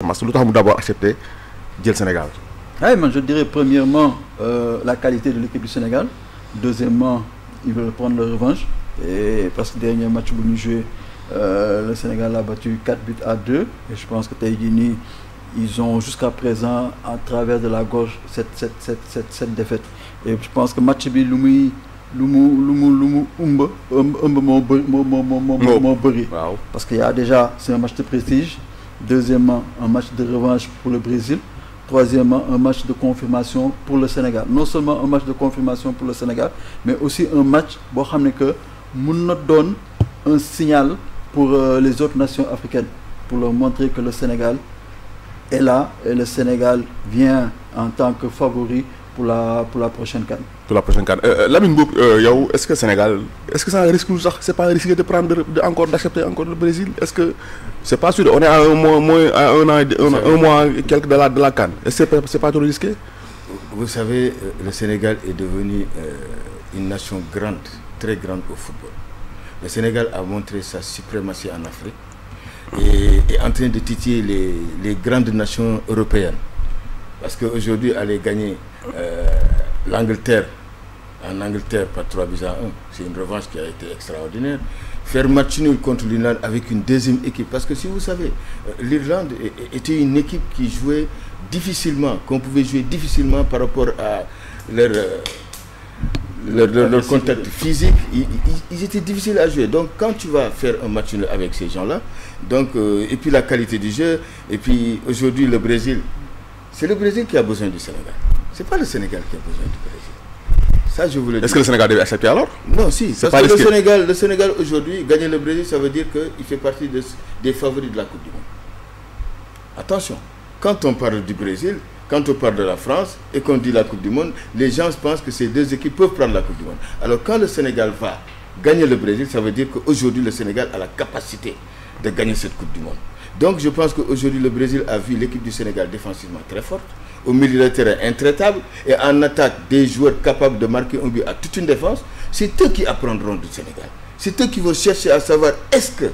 Parce que lu tax mu d'abord accepté jël Sénégal. Oui, mais je dirais premièrement la qualité de l'équipe du Sénégal. Deuxièmement, ils veulent prendre leur revanche. Et parce que le dernier match où nous jouons, le Sénégal a battu 4-2. Et je pense que Taïdini, ils ont jusqu'à présent, à travers de la gorge, cette défaite. Et je pense que le match bi parce qu'il y a déjà, c'est un match de prestige. Deuxièmement, un match de revanche pour le Brésil. Troisièmement, un match de confirmation pour le Sénégal. Non seulement un match de confirmation pour le Sénégal, mais aussi un match que nous donne un signal pour les autres nations africaines, pour leur montrer que le Sénégal est là et le Sénégal vient en tant que favori pour la prochaine CAN. Pour la prochaine CAN. Lamine Mboup, est-ce que Sénégal, est-ce que ça risque, c'est pas risqué de prendre, d'accepter encore le Brésil? Est-ce que c'est pas sûr? On est à un mois et quelques de la CAN. Est-ce que c'est pas trop risqué? Vous savez, le Sénégal est devenu une nation grande, très grande au football. Le Sénégal a montré sa suprématie en Afrique et est en train de titiller les grandes nations européennes. Parce qu'aujourd'hui, aller gagner l'Angleterre en Angleterre par 3-1, c'est une revanche qui a été extraordinaire. Faire match nul contre l'Irlande avec une deuxième équipe. Parce que si vous savez, l'Irlande était une équipe qui jouait difficilement, qu'on pouvait jouer difficilement par rapport à leur contact physique. Ils étaient difficiles à jouer. Donc quand tu vas faire un match nul avec ces gens-là, donc et puis la qualité du jeu, et puis aujourd'hui le Brésil, c'est le Brésil qui a besoin du Sénégal. C'est pas le Sénégal qui a besoin du Brésil. Ça, je voulais dire. Est-ce que le Sénégal devait accepter alors? Non, si. Parce que le Sénégal aujourd'hui, gagner le Brésil, ça veut dire qu'il fait partie des favoris de la Coupe du Monde. Attention, quand on parle du Brésil, quand on parle de la France et qu'on dit la Coupe du Monde, les gens pensent que ces deux équipes peuvent prendre la Coupe du Monde. Alors quand le Sénégal va gagner le Brésil, ça veut dire qu'aujourd'hui le Sénégal a la capacité de gagner cette Coupe du Monde. Donc je pense qu'aujourd'hui le Brésil a vu l'équipe du Sénégal défensivement très forte, au milieu de terrain intraitable, et en attaque des joueurs capables de marquer un but à toute une défense. C'est eux qui apprendront du Sénégal. C'est eux qui vont chercher à savoir est-ce que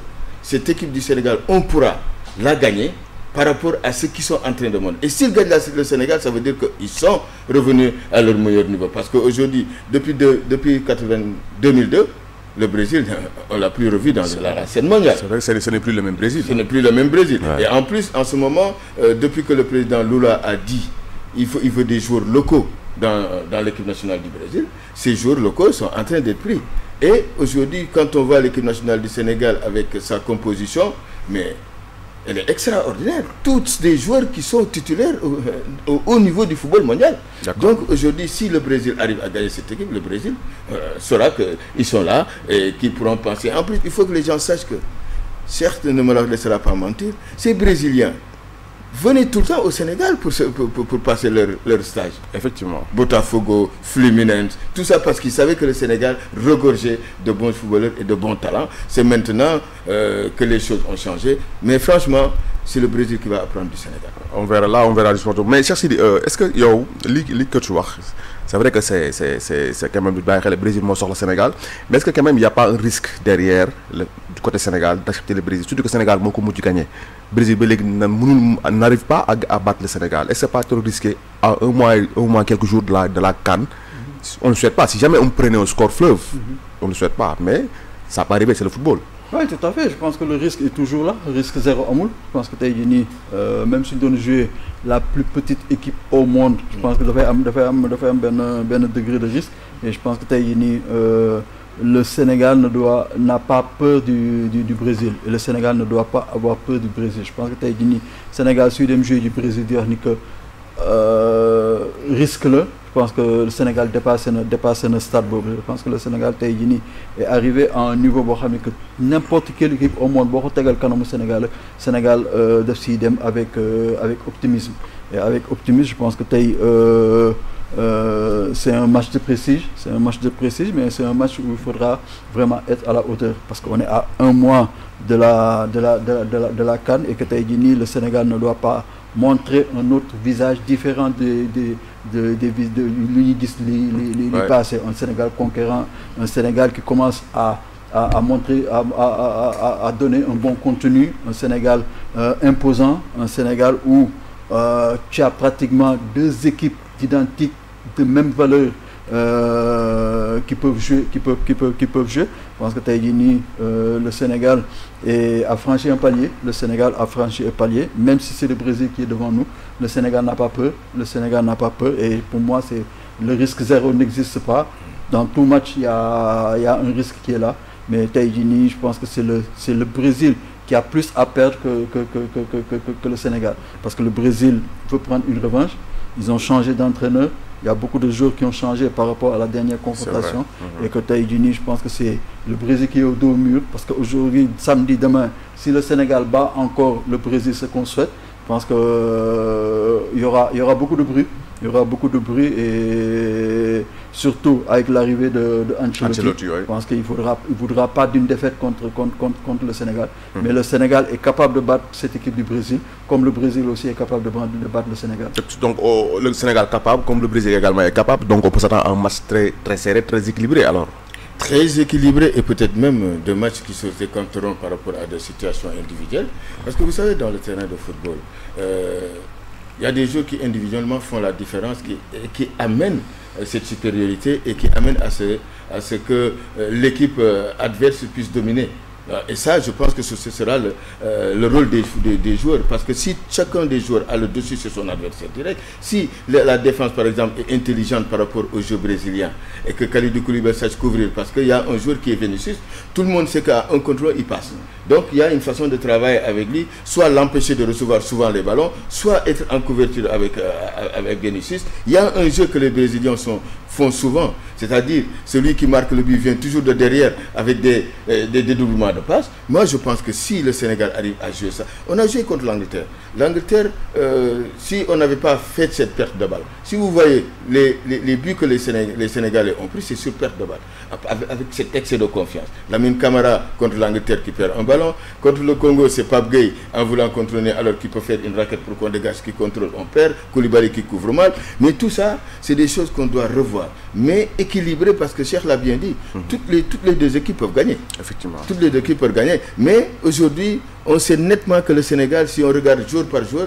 cette équipe du Sénégal, on pourra la gagner par rapport à ceux qui sont en train de monter. Et s'ils gagnent le Sénégal, ça veut dire qu'ils sont revenus à leur meilleur niveau. Parce qu'aujourd'hui, depuis 2002, le Brésil, on l'a plus revu dans la scène mondiale. C'est vrai que ce n'est plus le même Brésil. Ce n'est plus le même Brésil. Ouais. Et en plus, en ce moment, depuis que le président Lula a dit il veut des joueurs locaux dans l'équipe nationale du Brésil, ces joueurs locaux sont en train d'être pris. Et aujourd'hui, quand on voit l'équipe nationale du Sénégal avec sa composition, mais elle est extraordinaire. Tous des joueurs qui sont titulaires au haut niveau du football mondial. Donc aujourd'hui, si le Brésil arrive à gagner cette équipe, le Brésil saura qu'ils sont là et qu'ils pourront penser. En plus, il faut que les gens sachent que, certes, ne me leur laissera pas mentir, ces Brésiliens venaient tout le temps au Sénégal pour passer leur stage. Effectivement. Botafogo, Fluminense, tout ça parce qu'ils savaient que le Sénégal regorgeait de bons footballeurs et de bons talents. C'est maintenant que les choses ont changé. Mais franchement, c'est le Brésil qui va apprendre du Sénégal. On verra justement. Mais Cheikh Sidi, est-ce que que tu vois, c'est vrai que c'est quand même le Brésil sort le Sénégal, mais est-ce que quand même il n'y a pas un risque derrière du côté Sénégal d'accepter le Brésil, surtout que le Sénégal beaucoup de gagné. Le Brésil n'arrive pas à battre le Sénégal. Est-ce que c'est pas trop risqué à un mois quelques jours de la CAN? On ne le souhaite pas. Si jamais on prenait un score fleuve, on ne le souhaite pas. Mais ça peut arriver, c'est le football. Oui, tout à fait. Je pense que le risque est toujours là. Le risque zéro amoul. Je pense que Taïdini, même s'il donne jouer la plus petite équipe au monde, je pense que doit faire un degré de risque. Et je pense que Taïdini, le Sénégal n'a pas peur du Brésil. Et le Sénégal ne doit pas avoir peur du Brésil. Je pense que Taïdini, Sénégal, si il jouer du Brésil, dire que risque-le. Je pense que le Sénégal dépasse un stade. Je pense que le Sénégal est arrivé à un niveau que n'importe quelle équipe au monde, le Sénégal décide avec optimisme. Et avec optimisme, je pense que c'est un match de prestige. C'est un match de prestige, mais c'est un match où il faudra vraiment être à la hauteur. Parce qu'on est à un mois de la CAN et que le Sénégal ne doit pas montrer un autre visage différent des passés. Un Sénégal conquérant, un Sénégal qui commence à à donner un bon contenu, un Sénégal imposant, un Sénégal où tu as pratiquement deux équipes identiques de même valeur qui peuvent jouer. Je pense que le Sénégal a franchi un palier. Le Sénégal a franchi un palier, même si c'est le Brésil qui est devant nous. Le Sénégal n'a pas peur. Le Sénégal n'a pas peur. Et pour moi, le risque zéro n'existe pas. Dans tout match, il y a un risque qui est là. Mais Taïdini, je pense que c'est le Brésil qui a plus à perdre que le Sénégal. Parce que le Brésil veut prendre une revanche. Ils ont changé d'entraîneur. Il y a beaucoup de joueurs qui ont changé par rapport à la dernière confrontation. Et que Taïdini, je pense que c'est le Brésil qui est au dos au mur. Parce qu'aujourd'hui, samedi, demain, si le Sénégal bat encore le Brésil, ce qu'on souhaite, je pense qu'il y aura beaucoup de bruit. Il y aura beaucoup de bruit et surtout avec l'arrivée de Ancelotti. Je pense qu'il ne voudra pas d'une défaite contre le Sénégal. Mais le Sénégal est capable de battre cette équipe du Brésil, comme le Brésil aussi est capable de battre le Sénégal. Donc le Sénégal est capable, comme le Brésil également est capable. Donc on peut s'attendre à un match très, très serré, très équilibré alors. Très équilibré et peut-être même des matchs qui se décanteront par rapport à des situations individuelles. Parce que vous savez, dans le terrain de football, il y a des joueurs qui individuellement font la différence, qui amènent cette supériorité et qui amènent à ce que l'équipe adverse puisse dominer. Et ça, je pense que ce sera le rôle des joueurs. Parce que si chacun des joueurs a le dessus sur son adversaire direct, si la défense, par exemple, est intelligente par rapport au jeu brésilien et que Kalidou Koulibaly sache couvrir, parce qu'il y a un joueur qui est Vinicius, tout le monde sait qu'à un contrôle, il passe. Donc, il y a une façon de travailler avec lui, soit l'empêcher de recevoir souvent les ballons, soit être en couverture avec Vinicius. Il y a un jeu que les Brésiliens font souvent, c'est-à-dire celui qui marque le but vient toujours de derrière avec des dédoublements de passe. Moi, je pense que si le Sénégal arrive à jouer ça, on a joué contre l'Angleterre. L'Angleterre, si on n'avait pas fait cette perte de balle, si vous voyez les buts que les Sénégalais ont pris, c'est sur perte de balle, avec cet excès de confiance. Lamine Camara contre l'Angleterre qui perd un ballon, contre le Congo, c'est Pape Gueye en voulant contrôler alors qu'il peut faire une raquette pour qu'on dégage, qui contrôle, on perd, Koulibaly qui couvre mal. Mais tout ça, c'est des choses qu'on doit revoir. Mais équilibré, parce que Cheikh l'a bien dit, toutes les deux équipes peuvent gagner. Effectivement. Toutes les deux équipes peuvent gagner. Mais aujourd'hui, on sait nettement que le Sénégal, si on regarde jour par jour,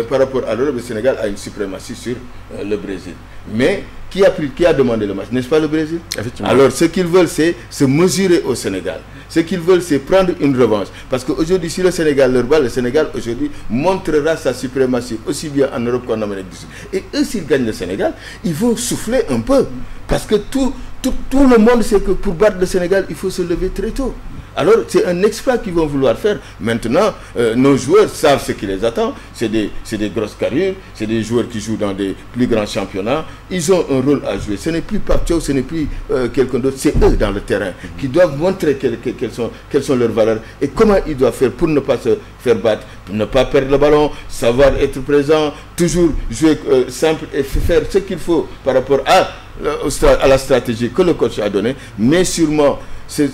par rapport à l'Europe, le Sénégal a une suprématie sur le Brésil. Mais qui a demandé le match? N'est-ce pas le Brésil? Effectivement. Alors, ce qu'ils veulent, c'est se mesurer au Sénégal. Ce qu'ils veulent, c'est prendre une revanche. Parce qu'aujourd'hui, si le Sénégal leur bat, le Sénégal, aujourd'hui, montrera sa suprématie, aussi bien en Europe qu'en Amérique du Sud. Et eux, s'ils gagnent le Sénégal, ils vont souffler un peu. Parce que tout le monde sait que pour battre le Sénégal, il faut se lever très tôt. Alors, c'est un exploit qu'ils vont vouloir faire. Maintenant, nos joueurs savent ce qui les attend. C'est des grosses carrures, c'est des joueurs qui jouent dans des plus grands championnats. Ils ont un rôle à jouer. Ce n'est plus Pape Thiaw, ce n'est plus quelqu'un d'autre. C'est eux dans le terrain qui doivent montrer quelles sont leurs valeurs et comment ils doivent faire pour ne pas se faire battre, pour ne pas perdre le ballon, savoir être présent, toujours jouer simple et faire ce qu'il faut par rapport à la stratégie que le coach a donnée. Mais sûrement, c'est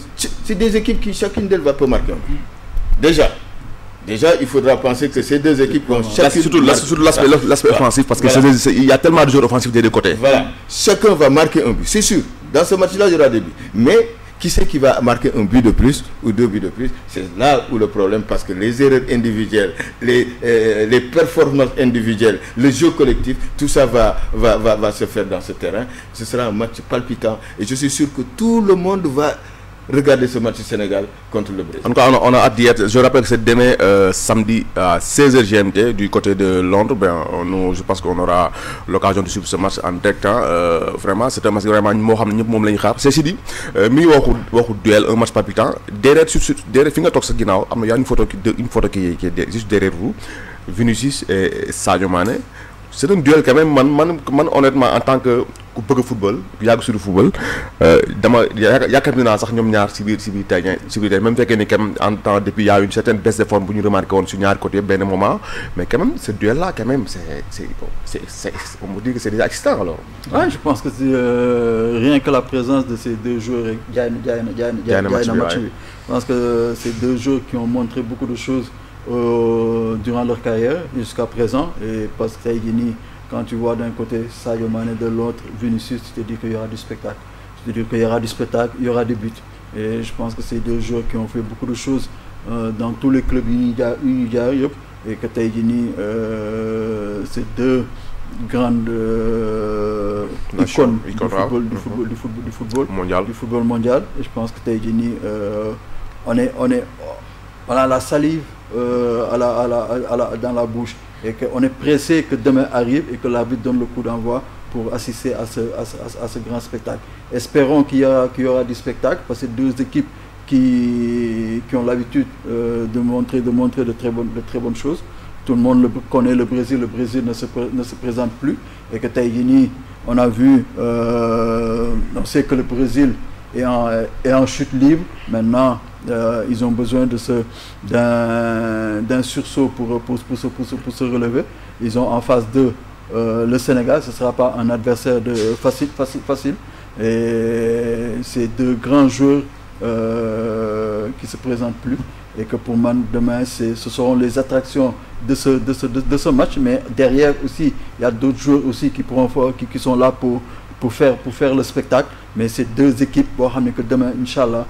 des équipes qui chacune d'elles va pas marquer. Déjà, il faudra penser que ces deux équipes vont chacune... Surtout l'aspect offensif, parce qu'il y a tellement de joueurs offensifs des deux côtés. Voilà, chacun va marquer un but, c'est sûr. Dans ce match-là, il y aura des buts. Mais qui c'est qui va marquer un but de plus ou deux buts de plus? C'est là où le problème, parce que les erreurs individuelles, les performances individuelles, le jeu collectif, tout ça va se faire dans ce terrain. Ce sera un match palpitant et je suis sûr que tout le monde va regarder ce match du Sénégal contre le Brésil. En tout cas, on a hâte d'y être. Je rappelle que c'est demain samedi à 16h GMT du côté de Londres. Je pense qu'on aura l'occasion de suivre ce match en direct. Vraiment, c'est un match vraiment c'est dit, duel, un match palpitant. Derrière, il y a une photo qui est juste derrière vous, Vinicius et Sadio Mané. C'est un duel quand même, honnêtement, en tant que football, sur le football, il y a même depuis il y a une certaine baisse de forme pour nous remarquer sur un côté moment, mais quand même ce duel là quand même on me dit que c'est déjà excitant alors. Ouais, je pense que c'est rien que la présence de ces deux joueurs je pense que c'est deux joueurs qui ont montré beaucoup de choses durant leur carrière jusqu'à présent. Et parce que quand tu vois d'un côté Sadio Mané, de l'autre Vinicius, tu te dis qu'il y aura du spectacle. Tu te dis qu'il y aura du spectacle, il y aura des buts. Et je pense que c'est deux joueurs qui ont fait beaucoup de choses dans tous les clubs unitaires et que tey jii nii c'est deux grandes icônes du football mondial. Et je pense que tey jii nii on a la salive dans la bouche et qu'on est pressé que demain arrive et que l'arbitre donne le coup d'envoi pour assister à ce grand spectacle. Espérons qu'il y aura du spectacle parce que deux équipes qui ont l'habitude de montrer de très bonnes choses. Tout le monde connaît le Brésil ne se présente plus et que tey jii nii on a vu on sait que le Brésil est en chute libre. Maintenant ils ont besoin d'un sursaut pour se relever. Ils ont en face d'eux le Sénégal. Ce ne sera pas un adversaire facile et c'est deux grands joueurs qui se présentent plus et que pour moi demain ce seront les attractions de ce match. Mais derrière aussi il y a d'autres joueurs aussi qui sont là pour faire le spectacle. Mais c'est deux équipes boo xam ne que demain inchallah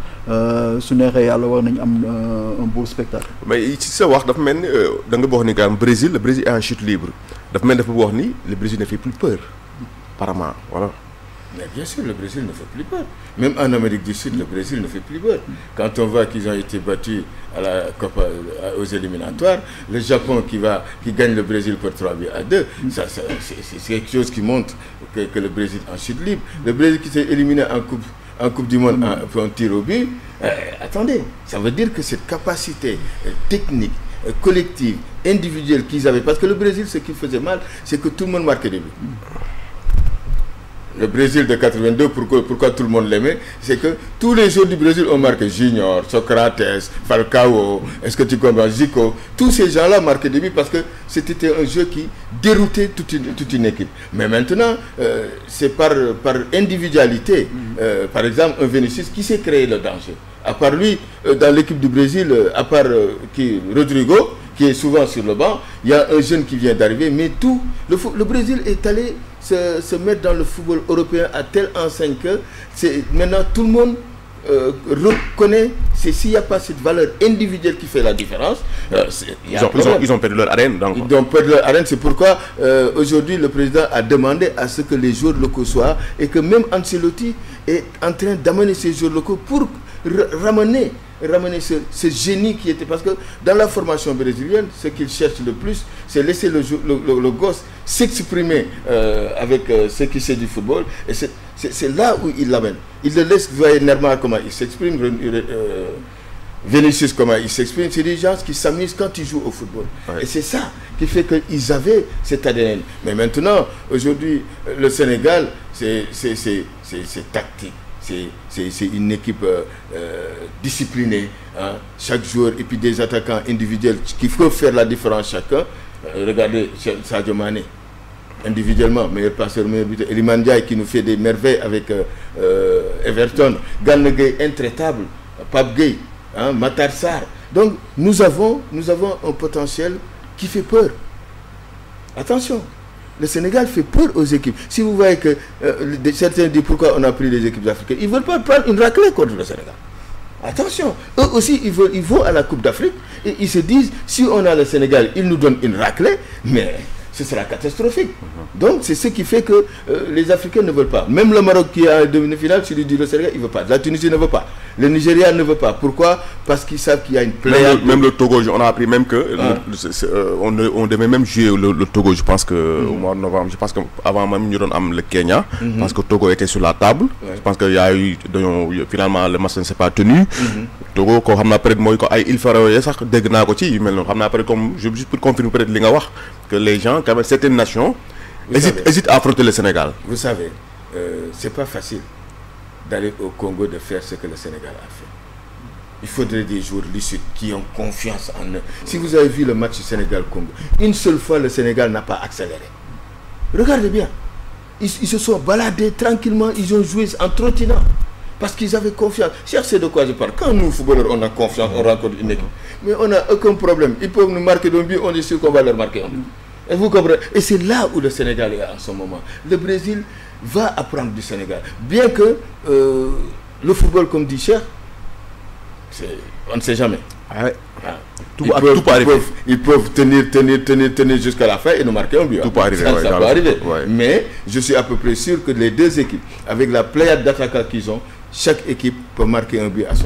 su neexee yàlla war nañu am un beau spectacle. mais ci sa wax dafa mel ni da nga wax ni quand même le Brésil est en chute libre dafa mel ni dafa wax ni le Brésil ne fait plus peur apparemment voilà. Mais bien sûr, le Brésil ne fait plus peur. Même en Amérique du Sud, le Brésil ne fait plus peur. Quand on voit qu'ils ont été battus aux éliminatoires, le Japon qui gagne le Brésil pour 3-2, c'est quelque chose qui montre que le Brésil est en chute libre. Le Brésil qui s'est éliminé en Coupe du Monde pour un tir au but, attendez, ça veut dire que cette capacité technique, collective, individuelle qu'ils avaient, parce que le Brésil, ce qui faisait mal, c'est que tout le monde marquait des buts. Le Brésil de 82, pourquoi tout le monde l'aimait, c'est que tous les joueurs du Brésil ont marqué. Junior, Socrates, Falcao, est-ce que tu comprends, Zico, tous ces gens-là marquaient des buts parce que c'était un jeu qui déroutait toute une équipe. Mais maintenant, c'est par individualité. Par exemple, un Vinicius qui s'est créé le danger. À part lui, dans l'équipe du Brésil, à part Rodrigo, qui est souvent sur le banc, il y a un jeune qui vient d'arriver, mais tout, le Brésil est allé se mettre dans le football européen à telle enseigne que maintenant tout le monde reconnaît, s'il n'y a pas cette valeur individuelle qui fait la différence, ils ont perdu leur arène. Donc. Ils ont perdu leur arène, c'est pourquoi aujourd'hui le président a demandé à ce que les joueurs locaux soient, et que même Ancelotti est en train d'amener ces joueurs locaux pour ramener ce génie qui était, parce que dans la formation brésilienne, ce qu'ils cherchent le plus, c'est laisser le gosse s'exprimer avec ce qui sait du football, et c'est là où il l'amène. Il le laisse voir Neymar comment il s'exprime, Vinicius comment il s'exprime. C'est des gens qui s'amusent quand ils jouent au football. Ouais. Et c'est ça qui fait qu'ils avaient cet ADN. Mais maintenant, aujourd'hui, le Sénégal, c'est tactique. C'est une équipe disciplinée, hein, chaque joueur, et puis des attaquants individuels qui faut faire la différence chacun. Regardez Sadio Mané, individuellement, meilleur passeur, meilleur buteur. Iliman Ndiaye qui nous fait des merveilles avec Everton. Gana Gueye intraitable, Pape Gueye, hein, Matar Sarr. Donc nous avons un potentiel qui fait peur. Attention. Le Sénégal fait peur aux équipes. Si vous voyez que certains disent pourquoi on a pris les équipes africaines, ils ne veulent pas prendre une raclée contre le Sénégal. Attention, eux aussi ils vont à la Coupe d'Afrique et ils se disent si on a le Sénégal, ils nous donnent une raclée, mais ce sera catastrophique. Donc c'est ce qui fait que les Africains ne veulent pas. Même le Maroc qui a demi-finale, si lui dit le Sénégal, il ne veut pas. La Tunisie ne veut pas. Le Nigeria ne veut pas. Pourquoi? Parce qu'ils savent qu'il y a une pléiade. Même le Togo, on a appris même que on devait même jouer le Togo, je pense que au mois de novembre. Je pense qu'avant même nous avons le Kenya, parce que Togo était sur la table. Je pense qu'il y a eu finalement le match ne s'est pas tenu. Togo, quand on a peut-être moi il ferait ça dégg naa ko ci mel non xam naa peut-être comme juste pour confirmer peut-être li nga wax que les gens quand même certaines nations hésitent à affronter le Sénégal. Vous savez, c'est pas facile d'aller au Congo de faire ce que le Sénégal a fait. Il faudrait des joueurs lucides qui ont confiance en eux. Si vous avez vu le match Sénégal-Congo, une seule fois le Sénégal n'a pas accéléré. Regardez bien, ils se sont baladés tranquillement, ils ont joué en trottinant. Parce qu'ils avaient confiance. C'est de quoi je parle. Quand nous, footballeurs, on a confiance, on rencontre une équipe. Mais on n'a aucun problème. Ils peuvent nous marquer d'un but, on est sûr qu'on va leur marquer un but. Et vous comprenez? Et c'est là où le Sénégal est en ce moment. Le Brésil va apprendre du Sénégal. Bien que le football, comme dit Cheikh, On ne sait jamais. Ouais. Ah. Tout peut arriver. Ils peuvent tenir jusqu'à la fin et nous marquer un but. Tout peut arriver. Ça peut arriver. Ouais. Mais je suis à peu près sûr que les deux équipes, avec la pléiade d'attaquants qu'ils ont, chaque équipe peut marquer un but à son